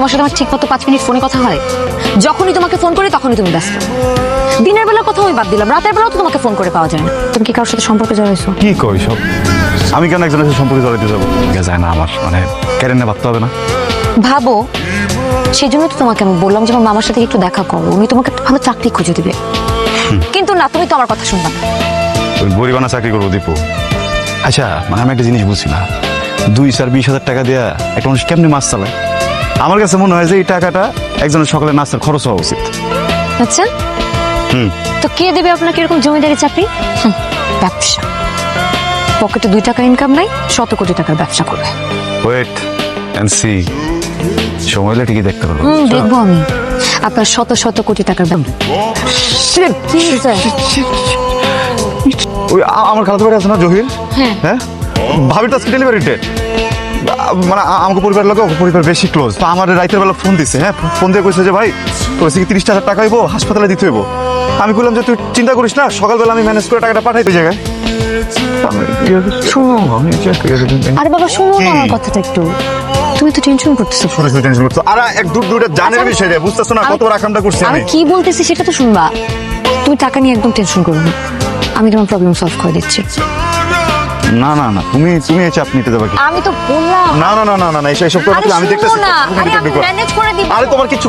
তোমার সাথে আমার ঠিক মতো 5 মিনিট ফোনে কথা হয়? যখনই তোমাকে ফোন করি তখনই তুমি ব্যস্ত। দিনের বেলার কথা আমি বাদ দিলাম, রাতের বেলাও তো তোমাকে ফোন করে পাওয়া যায় না। তুমি কি কারোর সাথে সম্পর্কে জড়াইছো? কি কই সব? আমি কেন একজনের সাথে সম্পর্কে জড়াইতে যাবো? যায় না আমার, মানে ক্যারেন্টে ভাবতে হবে না। ভাবো, সেই জন্য তো তোমাকে আমি বললাম যে আমার মামার সাথে একটু দেখা করো, উনি তোমাকে একটা ভালো চাকরি খুঁজে দিবে। কিন্তু না, তুমি তো আমার কথা শুনবা না। ওই গরিবানা চাকরি করবো দীপু। আচ্ছা, মানে আমি একটা জিনিস বুঝছি না, 2-20 হাজার টাকা দিয়া একটা মানুষ কেমনি মাছ চালায়? আমার কাছে মনে হয় যে এই টাকাটা একজনের সকালে নাস্তার খরচ হওয়া উচিত। আচ্ছা, তো কে দেবে আপনাকে এরকম জমিদারি চাকরি? ব্যবসা। পকেটে 2 টাকা ইনকাম নাই, শত কোটি টাকার ব্যবসা করবে। ওয়েট এন্ড সি, সময় হলে ঠিকই দেখতে পারবো। দেখবো আমি আপনার শত শত কোটি টাকার ব্যবসা। কি হয়েছে? ওই আমার খালাতো ভাই আছে না, জহির? হ্যাঁ। হ্যাঁ, ভাবির তো আজকে ডেলিভারি ডেট। মানে আমাকে পরিবার লোক পরিবার বেশি ক্লোজ, তো আমার রাইতের বেলা ফোন দিছে। হ্যাঁ, ফোন দিয়ে কইছে যে ভাই তোর 30,000 টাকা হইব, হাসপাতালে দিতে হইব। আমি বললাম যে তুই চিন্তা করিস না, সকালবেলা আমি ম্যানেজ করে টাকাটা পাঠাই তুই জায়গায়। আরে বাবা, শোনো না আমার কথাটা একটু। তুমি তো টেনশন করতেছো। টেনশন করছো? আর এক দুইটা জানের বিষয় রে, বুঝতেছো না কত রাখামটা করছি আমি আমি। কি বলতেছি সেটা তো শুনবা। তুমি টাকা নিয়ে একদম টেনশন করো না, আমি তোমার প্রবলেম সলভ করে দিচ্ছি। না না না, তুমি এই চাপ নিতে যাবে কি? আমি তো বললাম। না না না না না, এইসব কথা আমি দেখতেছি। আরে আমি ম্যানেজ করে দিব। আরে তোমার কিছু